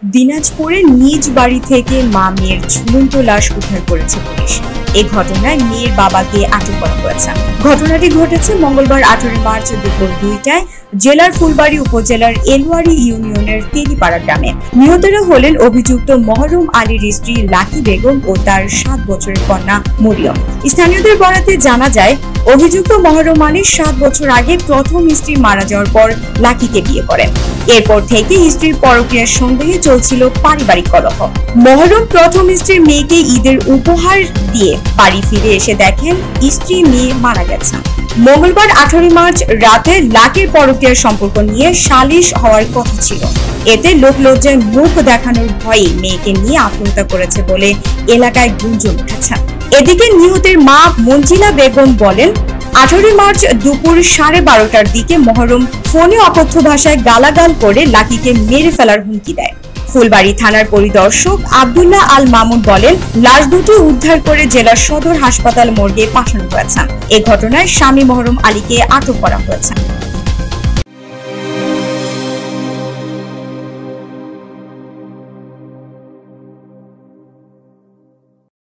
দিনাজপুরের নিজ বাড়ি থেকে মা মেয়ের ঝুলন্ত লাশ উদ্ধার করেছে পুলিশ। এই ঘটনায় মেয়ের বাবাকে আটক করা হয়েছে। ঘটনাটি ঘটেছে মঙ্গলবার 18 মার্চ দুপুর 2টায় জেলার ফুলবাড়ী উপজেলার এলওয়ারি ইউনিয়নের তেলিপাড়া গ্রামে। নিহতরা হলেন অভিযুক্ত মহরম আলীর স্ত্রী লাকি বেগম ও তার 7 বছরের কন্যা মরিয়ম। স্থানীয়দের বরাতে জানা যায়, অভিযুক্ত মহরম আলী 7 বছর আগে প্রথম স্ত্রী মারা যাওয়ার পর লাকিকে বিয়ে করেন। এরপর থেকে স্ত্রীর পরকীয়ার সন্দেহে চলছিল পারিবারিক কলহ। মহরম প্রথম স্ত্রীর মেয়েকে ঈদের উপহার দিয়ে বাড়ি ফিরে এসে দেখেন স্ত্রী মেয়ে মারা গেছে। মঙ্গলবার 18 মার্চ রাতে লাকির পরকীয়ার সম্পর্ক নিয়ে সালিশ হওয়ার কথা ছিল। এতে লোকলজ্জায় মুখ দেখানোর ভয়ে মেয়েকে নিয়ে আত্মহত্যা করেছে বলে এলাকায় গুঞ্জন উঠেছে। এদিকে নিহতের মা মঞ্জিলা বেগম বলেন, 18 মার্চ দুপুর 12:30টার দিকে মহরম ফোনে অকথ্য ভাষায় গালাগাল করে লাকিকে মেরে ফেলার হুমকি দেয়। ফুলবাড়ী থানার পরিদর্শক আব্দুল্লাহ আল মামুন বলেন, লাশ দুটি উদ্ধার করে জেলা সদর হাসপাতাল মর্গে পাঠানো হয়েছে। এ ঘটনায় স্বামী মহরম আলীকে আটক করা হয়েছে।